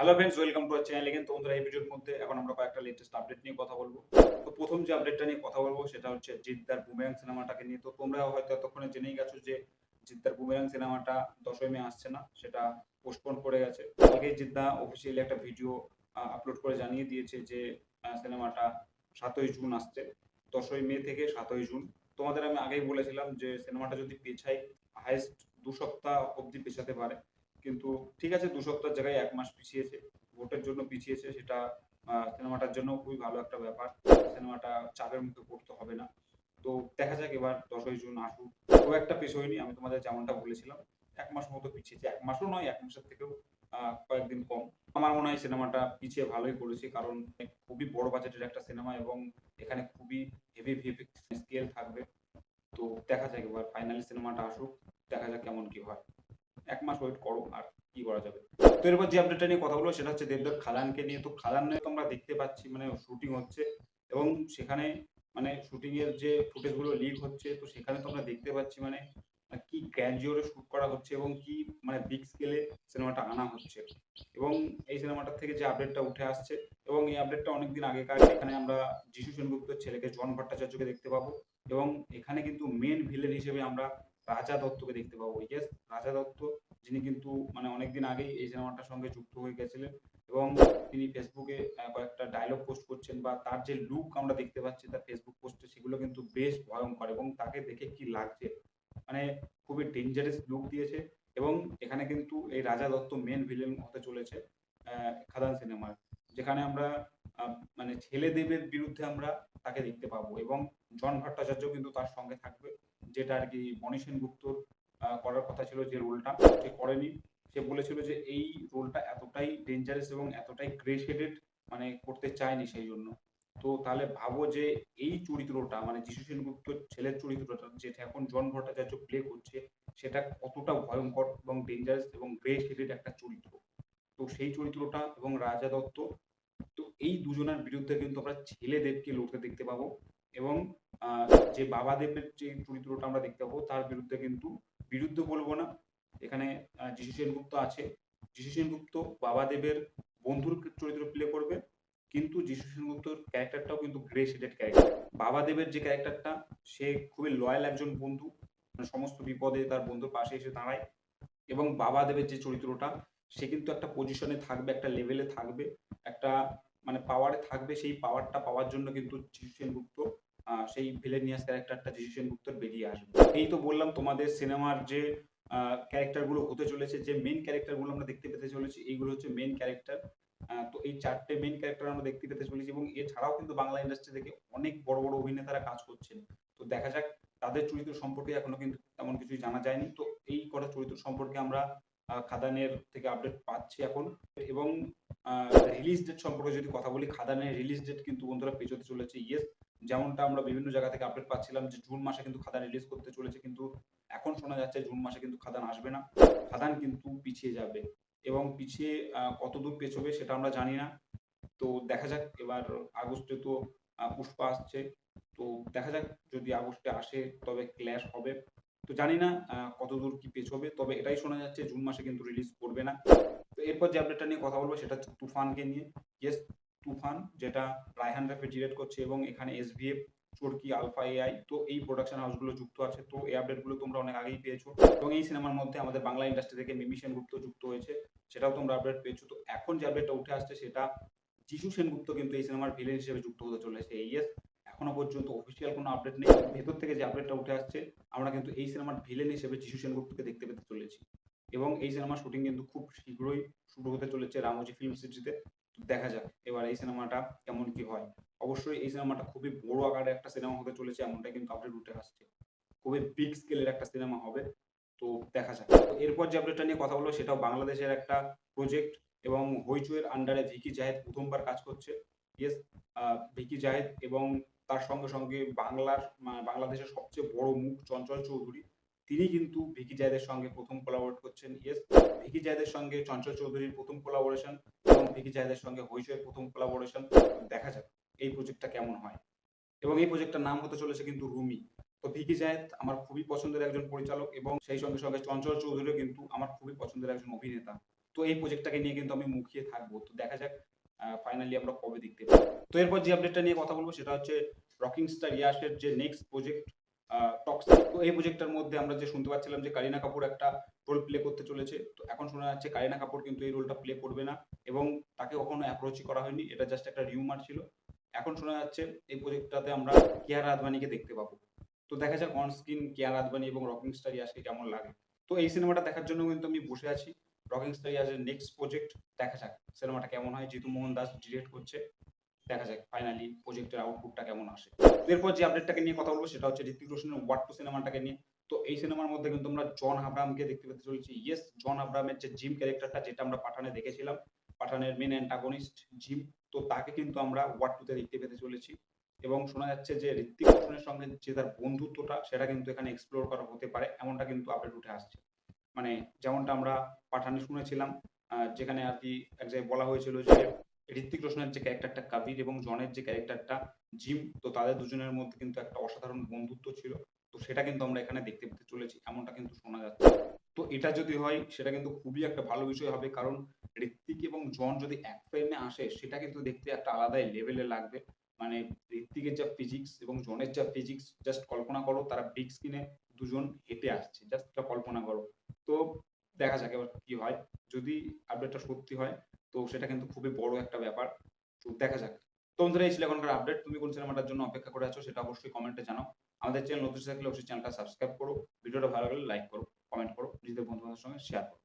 Hello friends, welcome to our channel again. তো বন্ধুরা, এই ভিডিওর মধ্যে এখন আমরা কয়েকটা লেটেস্ট আপডেট নিয়ে কথা বলবো। তো প্রথম যে আপডেটটা নিয়ে কথা বলবো সেটা হচ্ছে জিদ্দার বুমেরাং সিনেমাটাকে নিয়ে। তো তোমরা হয়তো এতক্ষণে জেনেই গেছো যে জিদ্দার বুমেরাং সিনেমাটা 10ই মে আসছে না, সেটা পোস্টপোন করে গেছে। কালকেই জিদ্দা অফিসিয়ালি একটা ভিডিও আপলোড করে জানিয়ে দিয়েছে যে সিনেমাটা 7ই জুন আসছে। 10ই মে থেকে 7ই জুন। তোমাদের আমি আগেই বলেছিলাম যে সিনেমাটা যদি পেছাই, হাইস্ট 2 সপ্তাহ অবধি পেছাতে পারে। কিন্তু ঠিক আছে, 2 সপ্তাহের জায়গায় 1 মাস পিছিয়েছে। ভোটের জন্য পিছিয়েছে, সেটা সিনেমাটার জন্য খুবই ভালো একটা ব্যাপার। সিনেমাটা চাপের মুখে পড়তে হবে না। তো দেখা যাক এবার 10ই জুন আসুক। খুব একটা পেছোয়নি, আমি তোমাদের যেমনটা বলেছিলাম। 1 মাস মতো পিছিয়েছে। 1 মাসও নয়, 1 মাসের থেকেও কয়েকদিন কম। আমার মনে হয় সিনেমাটা পিছিয়ে ভালোই করেছে, কারণ খুবই বড় বাজেটের একটা সিনেমা এবং এখানে খুবই হেভি ভিএফএক্স স্কেল থাকবে। তো দেখা যাক এবার ফাইনালি সিনেমাটা আসুক। দেখা যাক কেমন কি হয়। 1 মাস ওয়েট করো, আর কি করা যাবে। তো এরপর যে আপডেটটা নিয়ে কথা বলবো সেটা হচ্ছে দেবদার খাদানকে নিয়ে। তো খাদানে তো আমরা দেখতে পাচ্ছি মানে শুটিং হচ্ছে এবং সেখানে মানে শুটিং এর যে ফুটেজ গুলো লিক হচ্ছে, তো সেখানে তো আমরা দেখতে পাচ্ছি মানে কি গ্র্যান্ডিওরে শুট করা হচ্ছে এবং কি মানে বিগ স্কেলে সিনেমাটা আনা হচ্ছে। এবং এই সিনেমাটার থেকে যে আপডেটটা উঠে আসছে, এবং এই আপডেটটা অনেকদিন আগেকার, এখানে আমরা যিশু সেনগুপ্তের ছেলেকে জন ভট্টাচার্যকে দেখতে পাবো এবং এখানে কিন্তু মেন ভিলেন হিসেবে আমরা রাজা দত্তকে দেখতে পাবো। ইয়েস, রাজা দত্ত, যিনি কিন্তু মানে অনেকদিন আগেই এই সিনেমাটার সঙ্গে যুক্ত হয়ে গেছিলেন এবং তিনি ফেসবুকে কয়েকটা ডায়লগ পোস্ট করছেন, বা তার যে লুক আমরা দেখতে পাচ্ছি তার ফেসবুক পোস্টে, সেগুলো কিন্তু বেশ ভয়ঙ্কর এবং তাকে দেখে কি লাগছে মানে খুবই ডেঞ্জারাস লুক দিয়েছে। এবং এখানে কিন্তু এই রাজা দত্ত মেন ভিলেন হতে চলেছে খাদান সিনেমার, যেখানে আমরা মানে ছেলেদেবের বিরুদ্ধে আমরা তাকে দেখতে পাবো এবং জন ভট্টাচার্য কিন্তু তার সঙ্গে থাকবে, যেটা আর কি বনি সেনগুপ্তর করার কথা ছিল যে রোলটা, সে করেনি। সে বলেছিল যে এই রোলটা এতটাই ডেঞ্জারাস এবং এতটাই গ্রে শেডেড মানে করতে চায়নি, সেই জন্য। তো তাহলে ভাবো যে এই চরিত্রটা মানে যিশু সেনগুপ্তর ছেলের চরিত্রটা যেটা এখন জন ভট্টাচার্য প্লে করছে, সেটা কতটা ভয়ঙ্কর এবং ডেঞ্জারাস এবং গ্রে শেডেড একটা চরিত্র। তো সেই চরিত্রটা এবং রাজা দত্ত, তো এই দুজনের বিরুদ্ধে কিন্তু আমরা ছেলেদেবকে লড়তে দেখতে পাবো এবং আহ, যে বাবাদেবের যে চরিত্রটা আমরা দেখতে পাবো তার বিরুদ্ধে কিন্তু, বিরুদ্ধে বলবো না, এখানে যিশু সেনগুপ্ত আছে। যিশু সেনগুপ্ত বাবাদেবের বন্ধুর চরিত্র প্লে করবে, কিন্তু যিশু সেনগুপ্তর ক্যারেক্টারটাও কিন্তু গ্রে শেডেড ক্যারেক্টার। বাবাদেবের যে ক্যারেক্টারটা, সে খুবই লয়াল একজন বন্ধু, মানে সমস্ত বিপদে তার বন্ধুর পাশে এসে দাঁড়ায়। এবং বাবাদেবের যে চরিত্রটা, সে কিন্তু একটা পজিশনে থাকবে, একটা লেভেলে থাকবে, একটা মানে পাওয়ারে থাকবে। সেই পাওয়ারটা পাওয়ার জন্য কিন্তু যিশু সেনগুপ্ত সেই ভিলেনিয়াস ক্যারেক্টারটা যিশু সেনগুপ্তর বেরিয়ে আসবে। এই তো বললাম তোমাদের সিনেমার যে ক্যারেক্টার গুলো হতে চলেছে, যে মেন ক্যারেক্টার গুলো আমরা দেখতে পেতে চলেছি, এইগুলো হচ্ছে মেন ক্যারেক্টার। তো এই 4টে মেন ক্যারেক্টার আমরা দেখতে পেতে চলেছি এবং এছাড়াও কিন্তু বাংলা ইন্ডাস্ট্রি থেকে অনেক বড় বড় অভিনেতারা কাজ করছেন। তো দেখা যাক, তাদের চরিত্র সম্পর্কে এখনো কিন্তু তেমন কিছুই জানা যায়নি। তো এই কটা চরিত্র সম্পর্কে আমরা খাদানের থেকে আপডেট পাচ্ছি এখন। এবং রিলিজ ডেট সম্পর্কে যদি কথা বলি, খাদানের রিলিজ ডেট কিন্তু বন্ধুরা পেছোতে চলেছে। ইয়েস, যেমনটা আমরা বিভিন্ন জায়গা থেকে আপডেট পাচ্ছিলাম যে জুন মাসে কিন্তু খাদান রিলিজ করতে চলেছে, কিন্তু এখন শোনা যাচ্ছে জুন মাসে কিন্তু খাদান আসবে না, খাদান কিন্তু পিছিয়ে যাবে। এবং পিছিয়ে কতদূর পেছোবে সেটা আমরা জানি না। তো দেখা যাক এবার। আগস্টে তো পুষ্পা আসছে। তো দেখা যাক, যদি আগস্টে আসে তবে ক্ল্যাশ হবে। তো জানি না কতদূর কি পেছোবে, তবে এটাই শোনা যাচ্ছে জুন মাসে কিন্তু রিলিজ করবে না। তো এরপর যে আপডেটটা নিয়ে কথা বলবো সেটা হচ্ছে তুফানকে নিয়ে। ইয়েস, তুফান, যেটা রায়হান রাফি ডিরেক্ট করছে এবং এখানে এসভিএফ, চরকি, আলফা এআই, তো এই প্রোডাকশন হাউসগুলো যুক্ত আছে। তো এই আপডেটগুলো তোমরা অনেক আগেই পেয়েছো এবং এই সিনেমার মধ্যে আমাদের বাংলা ইন্ডাস্ট্রি থেকে মিমি সেনগুপ্ত যুক্ত হয়েছে, সেটাও তোমরা আপডেট পেয়েছো। তো এখন যে আপডেটটা উঠে আসছে সেটা যিশু সেনগুপ্ত কিন্তু এই সিনেমার ভিলেন হিসেবে যুক্ত হতে চলেছে। ইয়েস, এখনো পর্যন্ত অফিসিয়াল কোনো আপডেট নেই, ভেতর থেকে যে আপডেটটা উঠে আসছে, আমরা কিন্তু এই সিনেমার ভিলেন হিসেবে যিশু সেনগুপ্তকে দেখতে পেতে চলেছি। এবং এই সিনেমার শুটিং কিন্তু খুব শীঘ্রই শুরু হতে চলেছে রামোজি ফিল্ম সিটিতে। দেখা যাক এবার এই সিনেমাটা কেমন কি হয়। অবশ্যই এই সিনেমাটা খুবই বড় আকারে একটা সিনেমা হতে চলেছে, এমনটা কিন্তু আপডেট উঠে আসছে। খুবই বিগ স্কেলের একটা সিনেমা হবে। তো দেখা যাক। তো এরপর যে আপডেটটা নিয়ে কথা বলবো সেটাও বাংলাদেশের একটা প্রজেক্ট এবং হইচইয়ের আন্ডারে ভিকি জাহেদ প্রথমবার কাজ করছে। ইয়েস, ভিকি জাহেদ এবং তার সঙ্গে সঙ্গে বাংলাদেশের সবচেয়ে বড় মুখ চঞ্চল চৌধুরী, তিনি কিন্তু ভিকি জাহেদের সঙ্গে প্রথম কোলাবোরেট করছেন। ইয়েস, ভিকি জাহেদের সঙ্গে চঞ্চল চৌধুরীর প্রথম কোলাবোরেশন এবং ভিকি জাহেদের সঙ্গে হইচইয়ের প্রথম কোলাবোরেশন। দেখা যাক এই প্রজেক্টটা কেমন হয়। এবং এই প্রজেক্টটার নাম হতে চলেছে কিন্তু রুমি। তো ভিকি জায়েদ আমার খুবই পছন্দের একজন পরিচালক এবং সেই সঙ্গে সঙ্গে চঞ্চল চৌধুরীও কিন্তু আমার খুবই পছন্দের একজন অভিনেতা। তো তো এই প্রজেক্টটাকে নিয়ে কিন্তু আমি মুখিয়ে থাকবো। তো দেখা যাক ফাইনালি আমরা কবে দেখতে পাই। তো এরপর যে আপডেটটা নিয়ে কথা বলব সেটা হচ্ছে রকিং স্টার ইয়াশের যে নেক্সট প্রজেক্ট টক্সিক। তো এই প্রজেক্টটার মধ্যে আমরা যে শুনতে পাচ্ছিলাম যে কারিনা কাপুর একটা রোল প্লে করতে চলেছে। তো এখন শোনা যাচ্ছে কারিনা কাপুর কিন্তু এই রোলটা প্লে করবে না এবং তাকে কখনো অ্যাপ্রোচই করা হয়নি। এটা জাস্ট একটা রিউমার ছিল। এখন শোনা যাচ্ছে এই প্রজেক্টটাতে আমরা কিয়ারা আদবানিকে দেখতে পাবো। তো দেখা যাক অন স্ক্রিন কিয়ারা আদবানি এবং রকিং স্টার ইয়াশকে কেমন লাগে। তো এই সিনেমাটা দেখার জন্য কিন্তু আমি বসে আছি। রকিং স্টার ইয়াশের নেক্সট প্রজেক্ট দেখা যাক সিনেমাটা কেমন হয়। জিতু মোহন দাস ডিরেক্ট করছে। দেখা যাক ফাইনালি প্রজেক্টের আউটপুটটা কেমন আসে। তো এরপর যে আপডেটটাকে নিয়ে কথা বলবো সেটা হচ্ছে ঋত্বিক রোশনের ওয়াট টু সিনেমাটাকে নিয়ে। তো এই সিনেমার মধ্যে কিন্তু আমরা জন আব্রাহামকে দেখতে পেতে চলেছি। ইয়েস, জন আব্রাহামের যে জিম ক্যারেক্টারটা যেটা আমরা পাঠানে দেখেছিলাম, পাঠানের মেন অ্যান্টাগনিস্ট জিম, তো তাকে কিন্তু আমরা ওয়াট টু তে দেখতে পেতে চলেছি। এবং শোনা যাচ্ছে যে ঋত্বিক রোশনের সঙ্গে যে তার বন্ধুত্বটা সেটা কিন্তু এখানে এক্সপ্লোর করা হতে পারে, এমনটা কিন্তু আপডেট উঠে আসছে। মানে যেমনটা আমরা পাঠানে শুনেছিলাম, যেখানে আর কি এক জায়গায় বলা হয়েছিল যে ঋত্বিক রোশনের যে ক্যারেক্টারটা কবির এবং জনের যে ক্যারেক্টারটা জিম, তো তাদের দুজনের মধ্যে কিন্তু একটা অসাধারণ বন্ধুত্ব ছিল। তো সেটা কিন্তু আমরা এখানে দেখতে পেতে চলেছি, এমনটা কিন্তু শোনা যাচ্ছে। তো এটা যদি হয় সেটা কিন্তু খুবই একটা ভালো বিষয় হবে, কারণ ঋত্বিক এবং জন যদি এক ফ্রেমে আসে সেটা কিন্তু দেখতে একটা আলাদাই লেভেলে লাগবে। মানে ঋত্বিকের যা ফিজিক্স এবং জনের যা ফিজিক্স, জাস্ট কল্পনা করো তারা বিগ স্ক্রিনে দুজন হেঁটে আসছে, জাস্ট একটা কল্পনা করো। তো দেখা যাক এবার কি হয়। যদি আপডেটটা সত্যি হয় তো সেটা কিন্তু খুবই বড় একটা ব্যাপার। তো দেখা যাক। তো বন্ধুরা এই ছিল এখনকার আপডেট। তুমি কোন সিনেমাটার জন্য অপেক্ষা করে আছো সেটা অবশ্যই কমেন্টে জানাও। আমাদের চ্যানেল নতুন থাকলে অবশ্যই চ্যানেলটা সাবস্ক্রাইব করো। ভিডিওটা ভালো লাগলে লাইক করো, কমেন্ট করো, নিজেদের বন্ধু-বান্ধবের সঙ্গে শেয়ার করো।